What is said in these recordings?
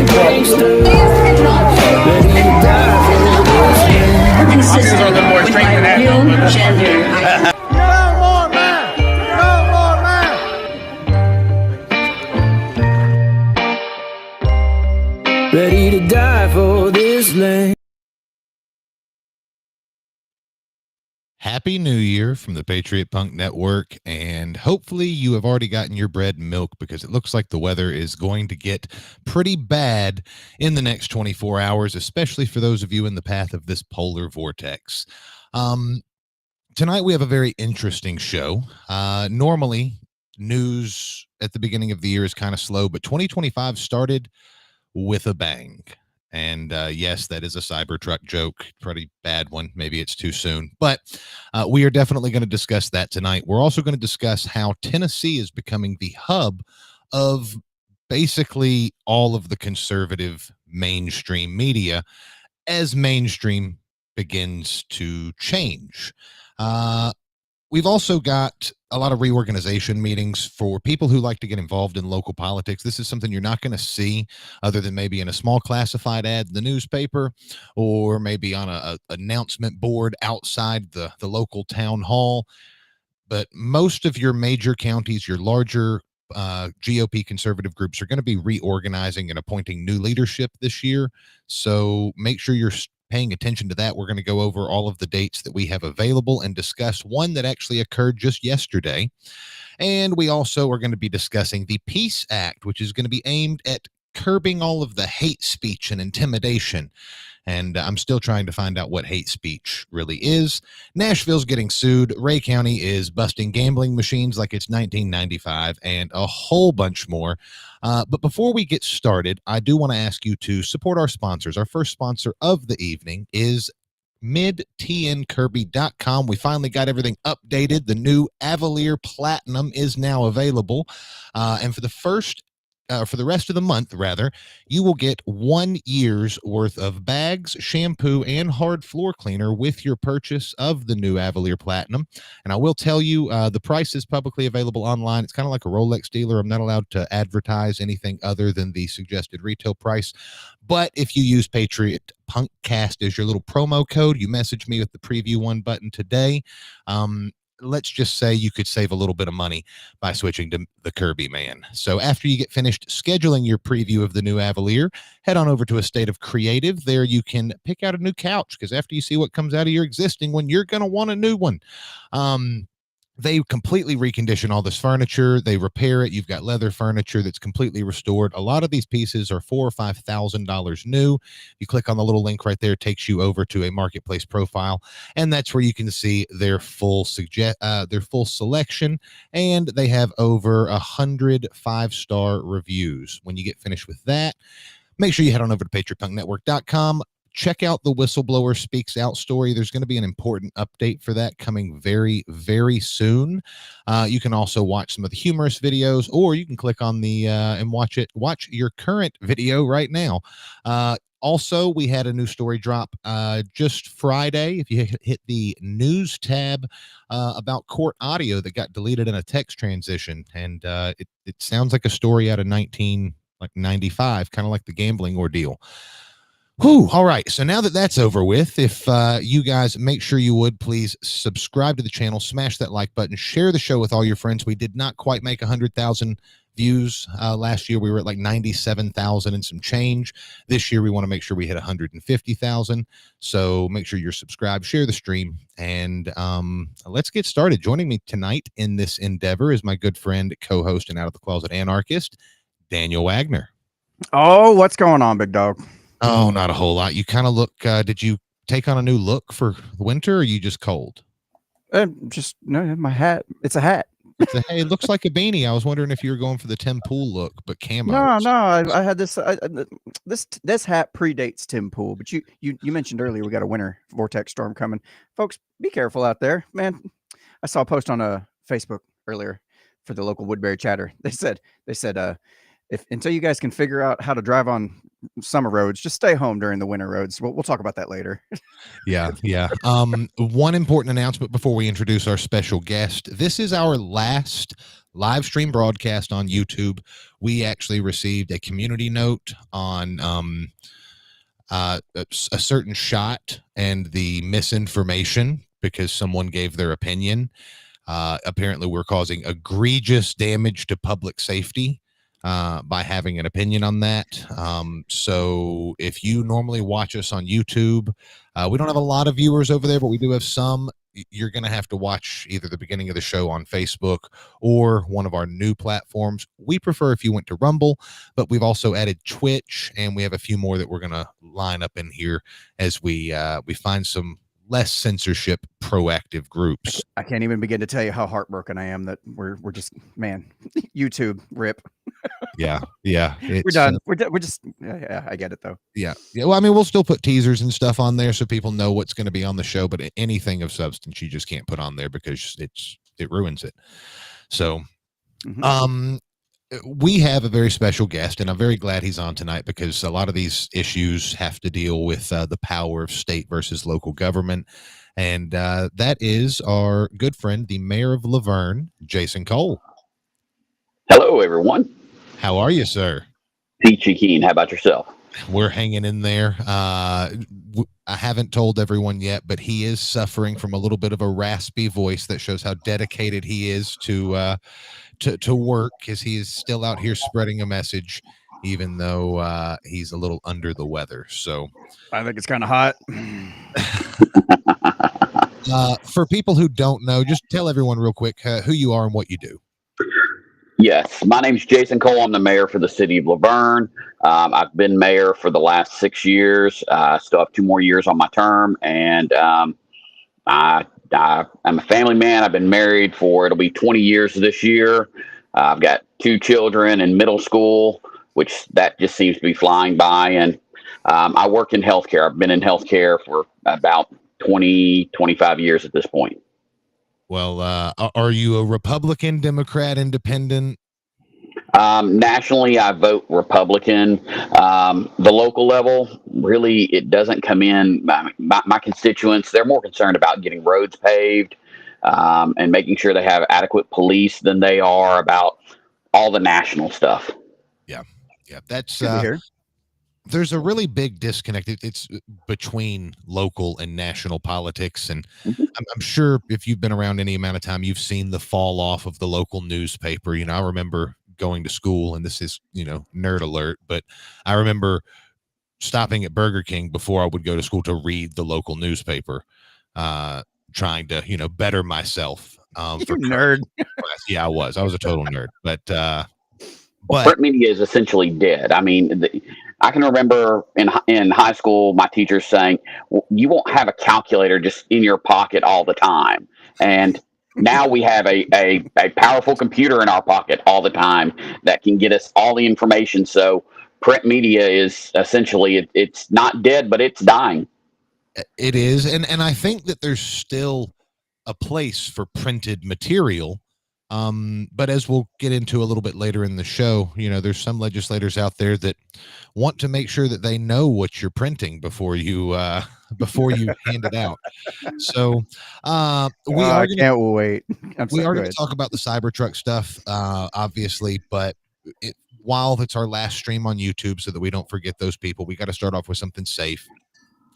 the gangsters, ready to die for this land. Consistent with my real gender. Ready to die for this land. Happy New Year from the Patriot Punk Network, and hopefully you have already gotten your bread and milk, because it looks like the weather is going to get pretty bad in the next 24 hours, especially for those of you in the path of this polar vortex. Tonight we have a very interesting show. Normally, news at the beginning of the year is kind of slow, but 2025 started with a bang. And yes, that is a Cybertruck joke, pretty bad one. Maybe it's too soon, but we are definitely going to discuss that tonight. We're also going to discuss how Tennessee is becoming the hub of basically all of the conservative mainstream media as mainstream begins to change. We've also got a lot of reorganization meetings for people who like to get involved in local politics. This is something you're not going to see other than maybe in a small classified ad in the newspaper, or maybe on a announcement board outside the local town hall. But most of your major counties, your larger GOP conservative groups, are going to be reorganizing and appointing new leadership this year. So make sure you're paying attention to that. We're going to go over all of the dates that we have available and discuss one that actually occurred just yesterday. And we also are going to be discussing the Peace Act, which is going to be aimed at curbing all of the hate speech and intimidation. And I'm still trying to find out what hate speech really is. Nashville's getting sued. Ray County is busting gambling machines like it's 1995, and a whole bunch more. But before we get started, I do want to ask you to support our sponsors. Our first sponsor of the evening is midtnkirby.com. We finally got everything updated. The new Avalier Platinum is now available. And for the rest of the month, you will get 1 year's worth of bags, shampoo, and hard floor cleaner with your purchase of the new Avalier Platinum. And I will tell you, the price is publicly available online. It's kind of like a Rolex dealer. I'm not allowed to advertise anything other than the suggested retail price. But if you use Patriot Punkcast as your little promo code, you message me with the preview one button today. Let's just say you could save a little bit of money by switching to the Kirby Man. So after you get finished scheduling your preview of the new Avalier, head on over to A State of Creative. There you can pick out a new couch, because after you see what comes out of your existing one, you're going to want a new one. They completely recondition all this furniture. They repair it. You've got leather furniture that's completely restored. A lot of these pieces are $4,000 or $5,000 new. You click on the little link right there, it takes you over to a marketplace profile, and that's where you can see their full selection. And they have over 100 5-star reviews. When you get finished with that, make sure you head on over to patriotpunknetwork.com. Check out the Whistleblower Speaks Out story. There's going to be an important update for that coming very, very soon. You can also watch some of the humorous videos, or you can click on the and watch your current video right now. Also, we had a new story drop just Friday. If you hit the news tab about court audio that got deleted in a text transition, and it sounds like a story out of 1995, kind of like the gambling ordeal. Whew. All right. So now that that's over with, if you guys make sure you would please subscribe to the channel, smash that like button, share the show with all your friends. We did not quite make 100,000 views last year. We were at like 97,000 and some change. This year, we want to make sure we hit 150,000. So make sure you're subscribed, share the stream, and let's get started. Joining me tonight in this endeavor is my good friend, co-host, and out of the closet anarchist, Daniel Wagner. Oh, what's going on, big dog? Oh, not a whole lot. You kind of look, did you take on a new look for winter, or are you just cold? Just, no, my hat. It's a hat. Hey, it looks like a beanie. I was wondering if you were going for the Tim Pool look, but camo. No, I had this. This hat predates Tim Pool, but you mentioned earlier we got a winter vortex storm coming. Folks, be careful out there, man. I saw a post on Facebook earlier for the local Woodbury chatter. They said if until you guys can figure out how to drive on summer roads, just stay home during the winter roads. We'll talk about that later. Yeah. One important announcement before we introduce our special guest. This is our last live stream broadcast on YouTube. We actually received a community note on a certain shot and the misinformation because someone gave their opinion. Apparently, we're causing egregious damage to public safety by having an opinion on that. So if you normally watch us on YouTube, we don't have a lot of viewers over there, but we do have some. You're going to have to watch either the beginning of the show on Facebook or one of our new platforms. We prefer if you went to Rumble, but we've also added Twitch, and we have a few more that we're going to line up in here as we find some less censorship proactive groups. I can't even begin to tell you how heartbroken I am that we're just, man, YouTube rip. Yeah. We're done. We're just, yeah, I get it though. Yeah. Well, I mean, we'll still put teasers and stuff on there so people know what's going to be on the show, but anything of substance you just can't put on there because it ruins it. So, we have a very special guest, and I'm very glad he's on tonight because a lot of these issues have to deal with the power of state versus local government. And that is our good friend, the mayor of LaVergne, Jason Cole. Hello, everyone. How are you, sir? Peachy keen. How about yourself? We're hanging in there. I haven't told everyone yet, but he is suffering from a little bit of a raspy voice that shows how dedicated he is to work, as he is still out here spreading a message, even though he's a little under the weather. So I think it's kind of hot. For people who don't know, just tell everyone real quick who you are and what you do. Yes, my name's Jason Cole. I'm the mayor for the city of LaVergne. I've been mayor for the last 6 years. I still have 2 more years on my term, and I'm a family man. I've been married for, it'll be 20 years this year. I've got 2 children in middle school, which that just seems to be flying by. And I work in healthcare. I've been in healthcare for about 25 years at this point. Well, are you a Republican, Democrat, Independent? Nationally, I vote Republican. The local level, really, it doesn't come in. My constituents, they're more concerned about getting roads paved and making sure they have adequate police than they are about all the national stuff. Yeah. That's there's a really big disconnect. It's between local and national politics. And I'm sure if you've been around any amount of time, you've seen the fall off of the local newspaper. You know, I remember going to school, and this is, nerd alert, but I remember stopping at Burger King before I would go to school to read the local newspaper, trying to, better myself. You're nerd. Yeah, I was a total nerd, but print media is essentially dead. I mean, I can remember in high school, my teachers saying, well, you won't have a calculator just in your pocket all the time. And now we have a powerful computer in our pocket all the time that can get us all the information. So print media is essentially, it's not dead, but it's dying. It is. And I think that there's still a place for printed material. But as we'll get into a little bit later in the show, there's some legislators out there that want to make sure that they know what you're printing before you hand it out. So I can't wait. We are going to talk about the Cybertruck stuff, obviously, but while it's our last stream on YouTube, so that we don't forget those people, we got to start off with something safe.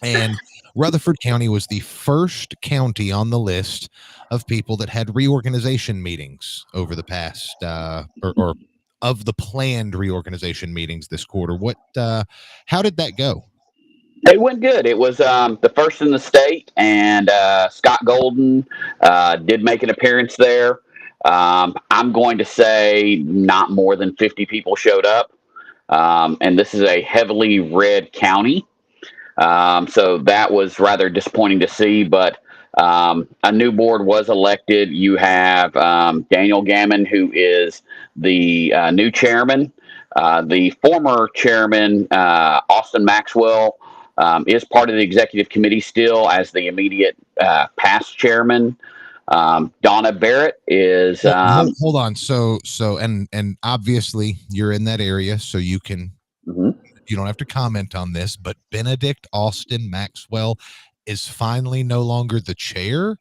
And Rutherford County was the first county on the list of people that had reorganization meetings over the past, or of the planned reorganization meetings this quarter. How did that go? It went good. It was the first in the state, and Scott Golden did make an appearance there. I'm going to say not more than 50 people showed up, and this is a heavily red county. So that was rather disappointing to see, but a new board was elected. You have Daniel Gammon, who is the new chairman. The former chairman, Austin Maxwell, is part of the executive committee still as the immediate past chairman. Donna Barrett is hold on. So and obviously you're in that area, so you can you don't have to comment on this, but Benedict Austin Maxwell is finally no longer the chair.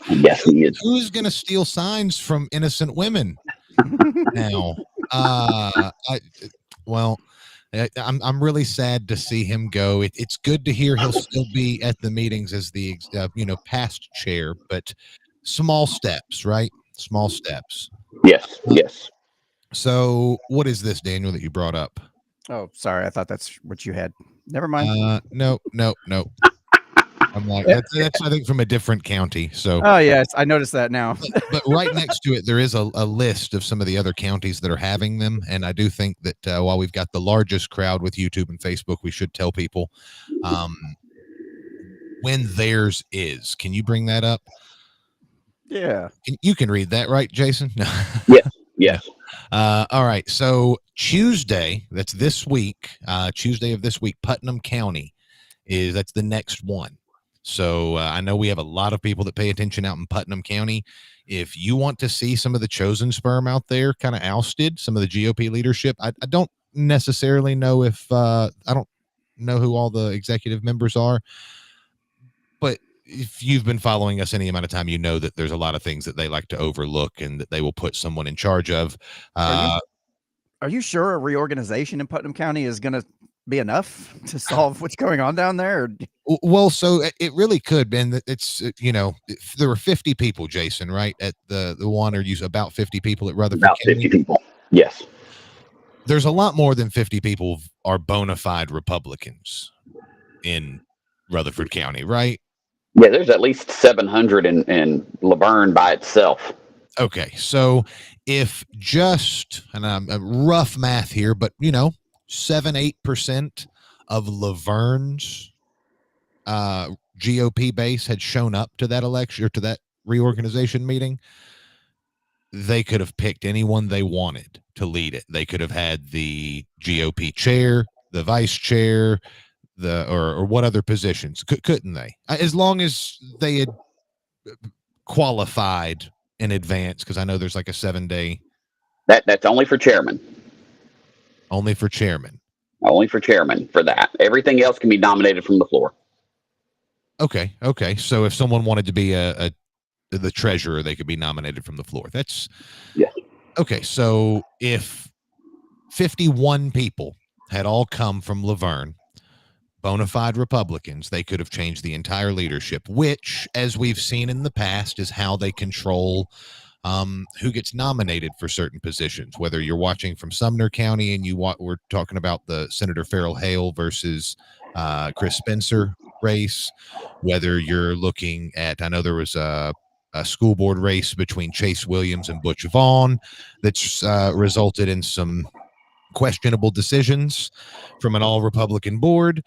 Yes, he is. Who's going to steal signs from innocent women now? Well, I'm really sad to see him go. It's good to hear he'll still be at the meetings as the past chair, but small steps, right? Small steps. Yes, yes. So, what is this, Daniel, that you brought up? Oh, sorry. I thought that's what you had. Never mind. No. I'm like, that's I think from a different county. So, Oh, yes. I noticed that now. but right next to it, there is a list of some of the other counties that are having them. And I do think that while we've got the largest crowd with YouTube and Facebook, we should tell people when theirs is. Can you bring that up? Yeah. You can read that, right, Jason? Yes, yes. All right. So Tuesday, that's this week, Tuesday of this week, Putnam County that's the next one. So I know we have a lot of people that pay attention out in Putnam County. If you want to see some of the chosen sperm out there kind of ousted, some of the GOP leadership, I don't necessarily know if I don't know who all the executive members are, but if you've been following us any amount of time, you know that there's a lot of things that they like to overlook and that they will put someone in charge of. Are you sure a reorganization in Putnam County is going to be enough to solve what's going on down there? Well, so it really could, Ben. It's there were 50 people, Jason, right, at the one, or you about 50 people at Rutherford About County? 50 people. Yes. There's a lot more than 50 people are bona fide Republicans in Rutherford County, right? Yeah, there's at least 700 in LaVergne by itself. Okay, so if just, and I'm rough math here, but 7-8% of LaVergne's GOP base had shown up to that election or to that reorganization meeting, they could have picked anyone they wanted to lead it. They could have had the GOP chair, the vice chair, or what other positions, couldn't they? As long as they had qualified in advance, because I know there's like a 7-day. That's only for chairman. Only for chairman. Only for chairman for that. Everything else can be nominated from the floor. Okay. So if someone wanted to be the treasurer, they could be nominated from the floor. That's okay. So if 51 people had all come from LaVergne, bona fide Republicans, they could have changed the entire leadership, which, as we've seen in the past, is how they control who gets nominated for certain positions. Whether you're watching from Sumner County and we're talking about the Senator Farrell Hale versus Chris Spencer race, whether you're looking at, I know there was a school board race between Chase Williams and Butch Vaughn that's resulted in some questionable decisions from an all-Republican board.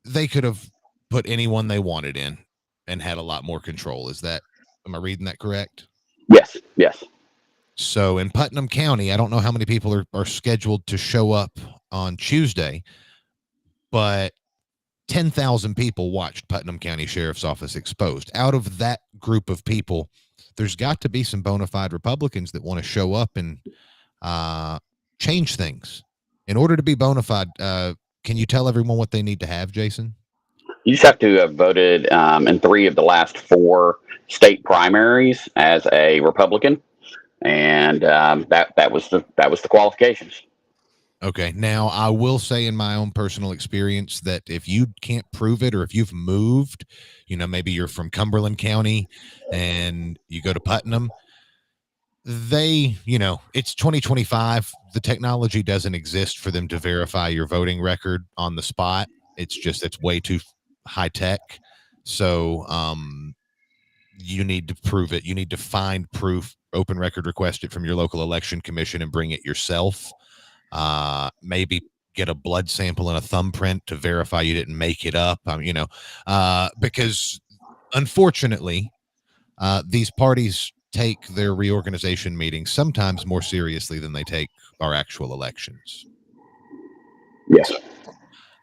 They could have put anyone they wanted in and had a lot more control. Am I reading that correct? Yes. So in Putnam County, I don't know how many people are scheduled to show up on Tuesday, but 10,000 people watched Putnam County Sheriff's Office Exposed. Out of that group of people, there's got to be some bona fide Republicans that want to show up and change things. In order to be bona fide, can you tell everyone what they need to have, Jason? You just have to have voted in 3 of the last 4 state primaries as a Republican, and that was the qualifications. Okay. Now, I will say in my own personal experience that if you can't prove it, or if you've moved, maybe you're from Cumberland County and you go to Putnam, it's 2025. The technology doesn't exist for them to verify your voting record on the spot. It's way too high tech. So you need to prove it. You need to find proof, open record request it from your local election commission and bring it yourself. Maybe get a blood sample and a thumbprint to verify you didn't make it up. Because unfortunately, these parties take their reorganization meetings sometimes more seriously than they take our actual elections. Yes.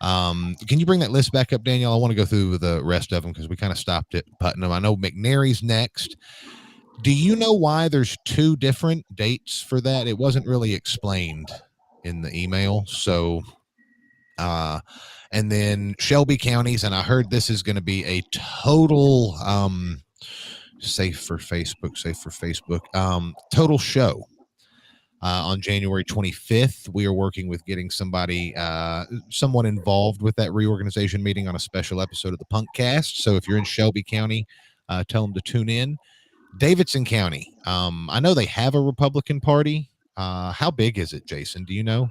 Can you bring that list back up, Daniel? I want to go through the rest of them because we kind of stopped at Putnam. I know McNary's next. Do you know why there's 2 different dates for that? It wasn't really explained in the email. So, And then Shelby counties, and I heard this is going to be a total safe for Facebook, total show. On January 25th, we are working with getting someone involved with that reorganization meeting on a special episode of the Punkcast. So if you're in Shelby County, tell them to tune in. Davidson County, I know they have a Republican Party. How big is it, Jason? Do you know?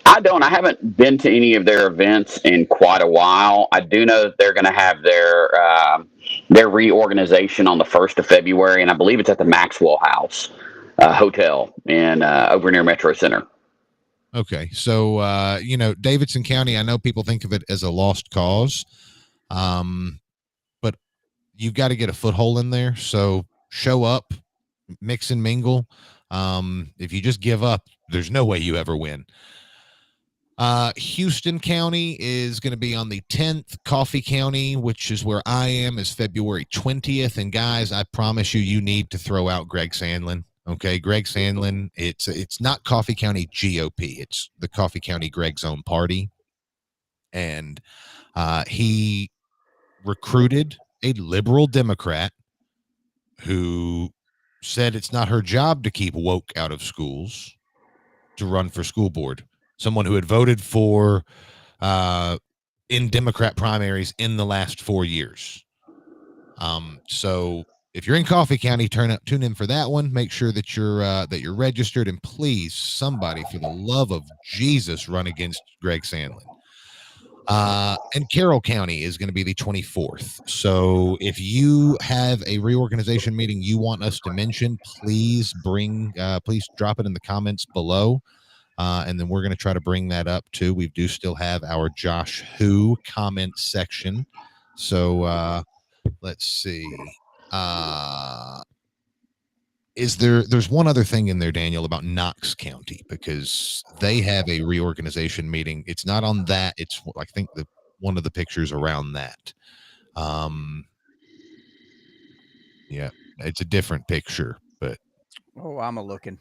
I don't. I haven't been to any of their events in quite a while. I do know that they're going to have their reorganization on the 1st of February, and I believe it's at the Maxwell House Hotel in over near Metro Center. Okay, so Davidson County, I know people think of it as a lost cause, but you've got to get a foothold in there. So show up, mix and mingle. If you just give up, there's no way you ever win. Houston County is going to be on the 10th. Coffee County, which is where I am, is February 20th. And guys, I promise you need to throw out Greg Sandlin. Okay, Greg Sandlin. It's not Coffee County GOP. It's the Coffee County Greg's own party, and he recruited a liberal Democrat who said it's not her job to keep woke out of schools to run for school board. Someone who had voted for in Democrat primaries in the last 4 years. So if you're in Coffee County, tune in for that one. Make sure that you're registered, and please, somebody, for the love of Jesus, run against Greg Sandlin. And Carroll County is going to be the 24th. So if you have a reorganization meeting you want us to mention, please drop it in the comments below. And then we're going to try to bring that up too. We do still have our Josh Who comment section. So let's see. There's one other thing in there, Daniel, about Knox County, because they have a reorganization meeting. It's not on that. It's, I think, one of the pictures around that. Yeah, it's a different picture, but. Oh, I'm looking.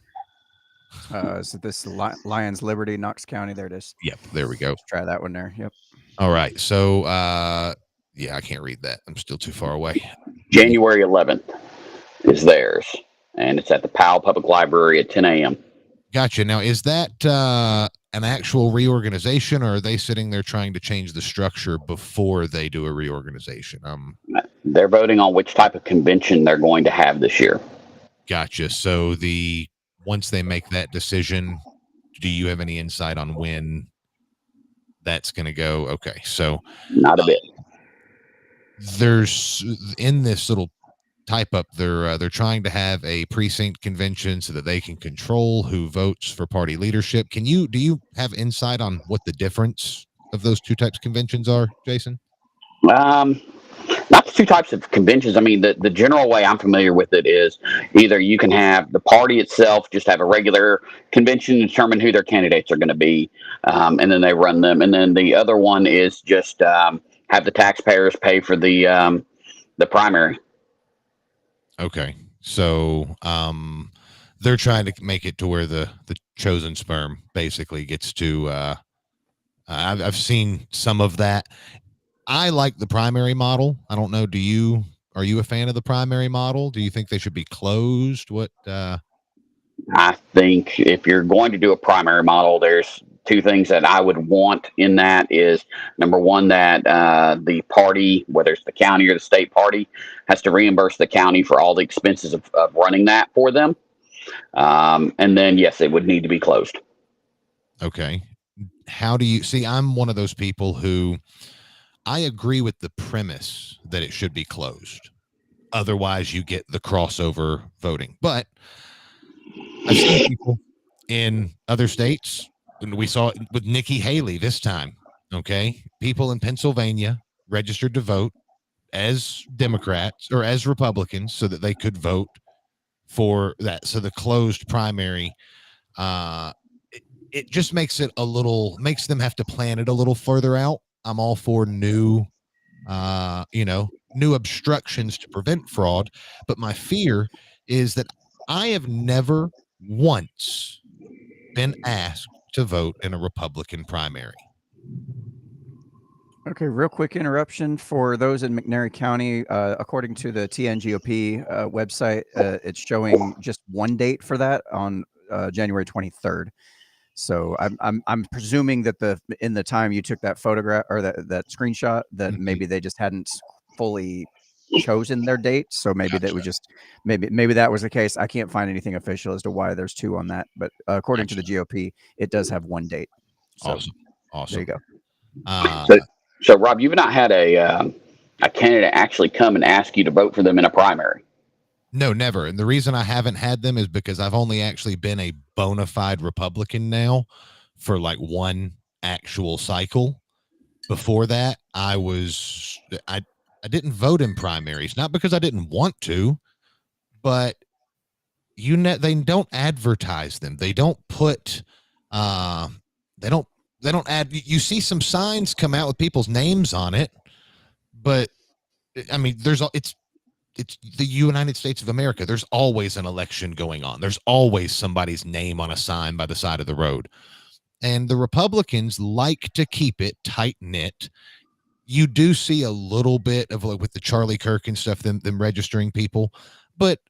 Is this Lions Liberty, Knox County? There it is. Yep, there we go. Let's try that one there. Yep. All right. So, yeah, I can't read that. I'm still too far away. January 11th is theirs, and it's at the Powell Public Library at 10 a.m. Gotcha. Now, is that an actual reorganization, or are they sitting there trying to change the structure before they do a reorganization? They're voting on which type of convention they're going to have this year. Gotcha. So once they make that decision, do you have any insight on when that's going to go? Okay. So not a bit. There's in this little type up, they're trying to have a precinct convention so that they can control who votes for party leadership. Do you have insight on what the difference of those two types of conventions are, Jason? Not the two types of conventions. I mean, the general way I'm familiar with it is either you can have the party itself just have a regular convention to determine who their candidates are going to be, and then they run them. And then the other one is just have the taxpayers pay for the primary. Okay. So they're trying to make it to where the chosen sperm basically gets to I've seen some of that. I like the primary model. I don't know. Are you a fan of the primary model? Do you think they should be closed? I think if you're going to do a primary model, there's two things that I would want in that is, number one, that the party, whether it's the county or the state party, has to reimburse the county for all the expenses of running that for them. And then, yes, it would need to be closed. Okay. How do you see? I'm one of those people who I agree with the premise that it should be closed. Otherwise, you get the crossover voting. But I've seen people in other states, and we saw it with Nikki Haley this time. Okay. People in Pennsylvania registered to vote as Democrats or as Republicans so that they could vote for that. So the closed primary, it just makes them have to plan it a little further out. I'm all for new obstructions to prevent fraud. But my fear is that I have never once been asked to vote in a Republican primary. Okay, real quick interruption for those in McNairy County. According to the TNGOP website, it's showing just one date for that on January 23rd. So I'm presuming that in the time you took that photograph or that screenshot, that maybe they just hadn't fully chosen their date. So maybe that was just maybe that was the case. I can't find anything official as to why there's two on that, but according to the GOP, it does have one date. So Awesome. there you go. So Rob, you've not had a candidate actually come and ask you to vote for them in a primary. No, never. And the reason I haven't had them is because I've only actually been a bona fide Republican now for like one actual cycle. Before that, I didn't vote in primaries, not because I didn't want to, but they don't advertise them. They don't put they don't add. You see some signs come out with people's names on it, but I mean, it's the United States of America. There's always an election going on. There's always somebody's name on a sign by the side of the road. And the Republicans like to keep it tight knit. You do see a little bit of like with the Charlie Kirk and stuff, them registering people. But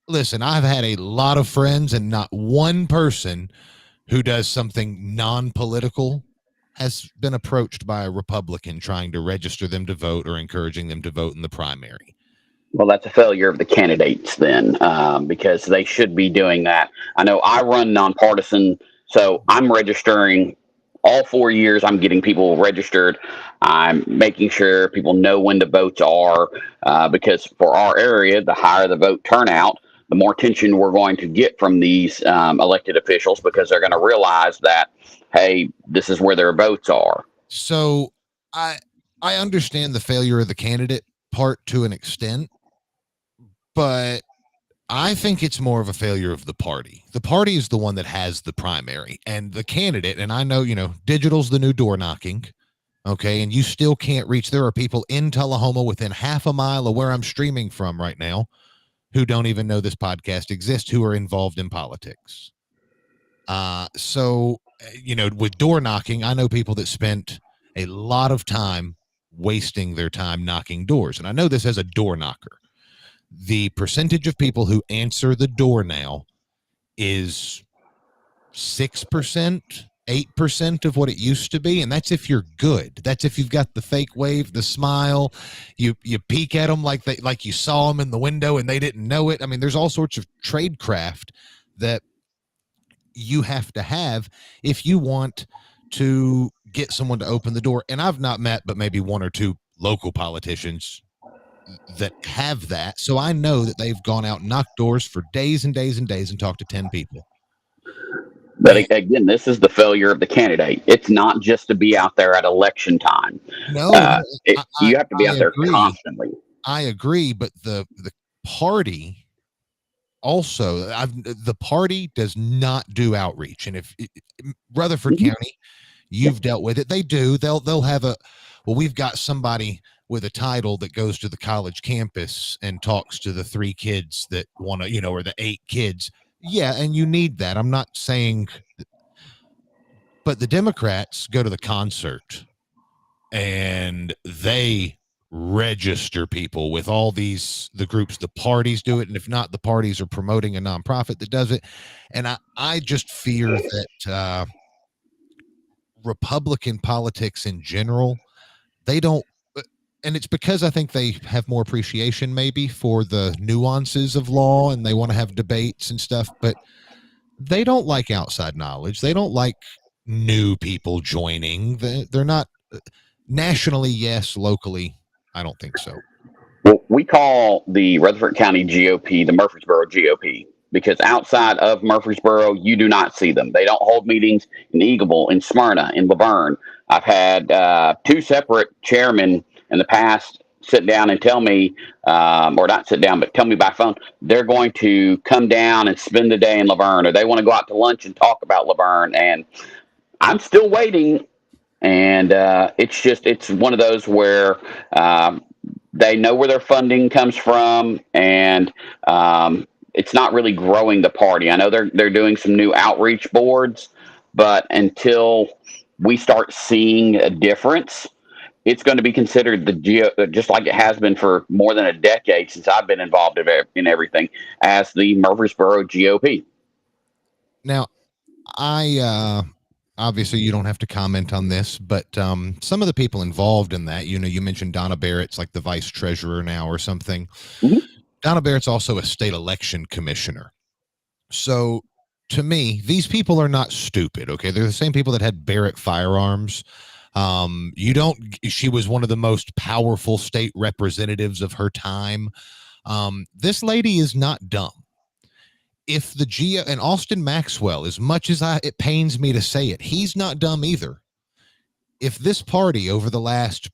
listen, I've had a lot of friends and not one person who does something non-political has been approached by a Republican trying to register them to vote or encouraging them to vote in the primary. Well, that's a failure of the candidates then, because they should be doing that. I know I run nonpartisan, so I'm registering all 4 years. I'm getting people registered. I'm making sure people know when the votes are, because for our area, the higher the vote turnout, the more attention we're going to get from these elected officials, because they're going to realize that, hey, this is where their votes are. So I understand the failure of the candidate part to an extent, but I think it's more of a failure of the party. The party is the one that has the primary, and the candidate, and I know, digital's the new door knocking. Okay. And you still can't reach. There are people in Tullahoma within half a mile of where I'm streaming from right now who don't even know this podcast exists, who are involved in politics. So, with door knocking, I know people that spent a lot of time wasting their time knocking doors. And I know this as a door knocker. The percentage of people who answer the door now is 6%, 8% of what it used to be. And that's if you're good. That's if you've got the fake wave, the smile, you peek at them like you saw them in the window and they didn't know it. I mean, there's all sorts of tradecraft that you have to have if you want to get someone to open the door. And I've not met but maybe one or two local politicians that have that. So I know that they've gone out and knocked doors for days and days and days and talked to 10 people. But again, this is the failure of the candidate. It's not just to be out there at election time. No, you have to be out there constantly. I agree, but the party also, the party does not do outreach. And if Rutherford County, you've dealt with it, they do. They'll have we've got somebody with a title that goes to the college campus and talks to the 3 kids that want to, or the 8 kids. Yeah. And you need that. I'm not saying, but the Democrats go to the concert and they register people with all the groups. The parties do it. And if not, the parties are promoting a nonprofit that does it. And I just fear that Republican politics in general, they don't, and it's because I think they have more appreciation maybe for the nuances of law and they want to have debates and stuff, but they don't like outside knowledge. They don't like new people joining. They're not nationally. Yes. Locally, I don't think so. Well, we call the Rutherford County GOP the Murfreesboro GOP, because outside of Murfreesboro, you do not see them. They don't hold meetings in Eagleville, in Smyrna, in LaVergne. I've had 2 separate chairmen in the past sit down and tell me, or not sit down, but tell me by phone, they're going to come down and spend the day in LaVergne, or they want to go out to lunch and talk about LaVergne. And I'm still waiting. And it's one of those where they know where their funding comes from, and it's not really growing the party. I know they're doing some new outreach boards, but until we start seeing a difference, it's going to be considered just like it has been for more than a decade since I've been involved in everything, as the Murfreesboro GOP. Now, I obviously you don't have to comment on this, but some of the people involved in that, you mentioned Donna Barrett's like the vice treasurer now or something. Mhm. Donna Barrett's also a state election commissioner. So to me, these people are not stupid. Okay. They're the same people that had Barrett firearms. She was one of the most powerful state representatives of her time. This lady is not dumb. If and Austin Maxwell, as much as it pains me to say it, he's not dumb either. If this party over the last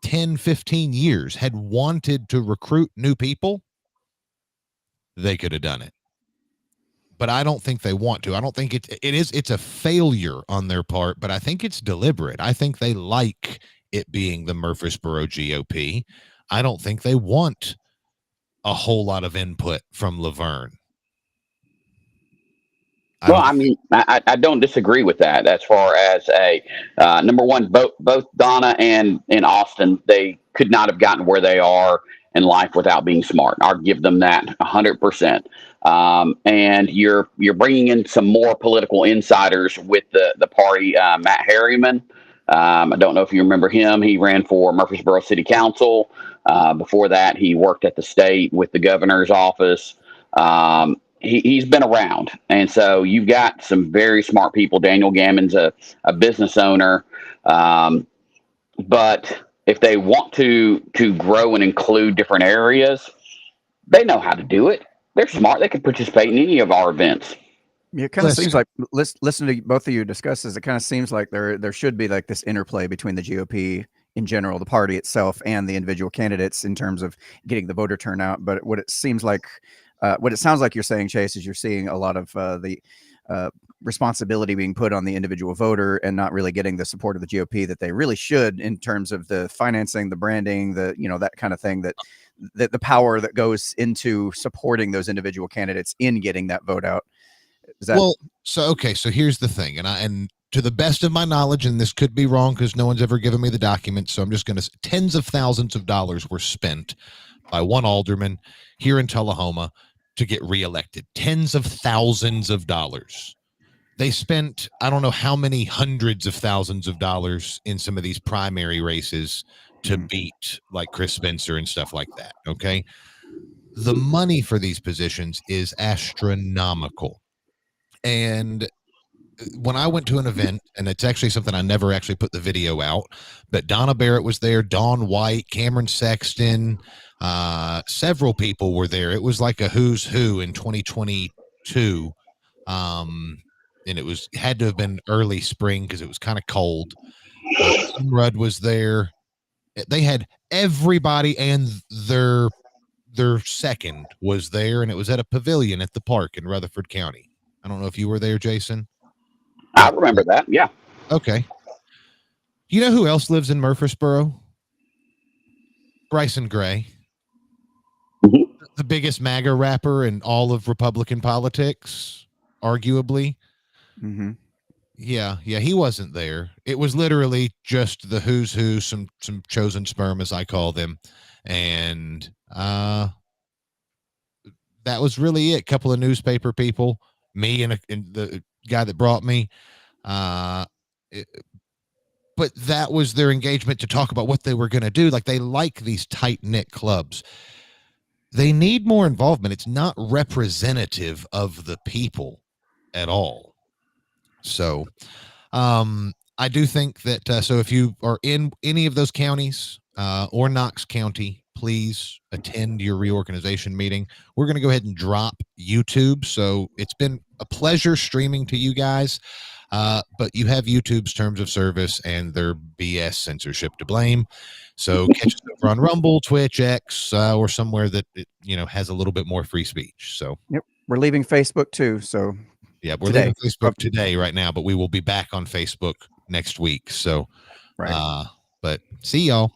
10, 15 years had wanted to recruit new people, they could have done it. But I don't think they want to. I don't think it's a failure on their part, but I think it's deliberate. I think they like it being the Murfreesboro GOP. I don't think they want a whole lot of input from LaVergne. Well, I mean, I don't disagree with that. As far as number one, both Donna and Austin, they could not have gotten where they are in life without being smart. I'll give them that 100%. And you're bringing in some more political insiders with the party. Matt Harriman, I don't know if you remember him. He ran for Murfreesboro City Council. Before that, he worked at the state with the governor's office. He's been around. And so you've got some very smart people. Daniel Gammon's a business owner. But if they want to grow and include different areas, they know how to do it. They're smart. They can participate in any of our events. Yeah, it kind of seems like, listening to both of you discuss this, it kind of seems like there should be like this interplay between the GOP in general, the party itself, and the individual candidates in terms of getting the voter turnout. But what it sounds like you're saying, Chase, is you're seeing a lot of the responsibility being put on the individual voter and not really getting the support of the GOP that they really should in terms of the financing, the branding, that kind of thing, that the power that goes into supporting those individual candidates in getting that vote out. So here's the thing. And to the best of my knowledge, and this could be wrong because no one's ever given me the documents, so I'm just going to say tens of thousands of dollars were spent by one alderman here in Tullahoma to get reelected. Tens of thousands of dollars. They spent, I don't know how many hundreds of thousands of dollars in some of these primary races to beat like Chris Spencer and stuff like that. Okay. The money for these positions is astronomical. And when I went to an event, and it's actually something I never actually put the video out, but Donna Barrett was there, Dawn White, Cameron Sexton, several people were there. It was like a who's who in 2022. And it had to have been early spring because it was kind of cold. Rudd was there. They had everybody, and their second was there, and it was at a pavilion at the park in Rutherford County. I don't know if you were there, Jason. I remember that. Yeah. Okay. You know who else lives in Murfreesboro? Bryson Gray. Mm-hmm. The biggest MAGA rapper in all of Republican politics, arguably. Mm-hmm. Yeah, he wasn't there. It was literally just the who's who, some chosen sperm, as I call them, and that was really it. A couple of newspaper people, me and the guy that brought me, but that was their engagement to talk about what they were going to do. Like, they like these tight-knit clubs. They need more involvement. It's not representative of the people at all. So I do think that so if you are in any of those counties or Knox County, please attend your reorganization meeting. We're going to go ahead and drop YouTube. So it's been a pleasure streaming to you guys, but you have YouTube's terms of service and their BS censorship to blame. So catch us over on Rumble, Twitch, X, or somewhere that has a little bit more free speech. So yep, we're leaving Facebook too. So yeah, we're leaving Facebook today right now, but we will be back on Facebook next week. So, right. But see y'all.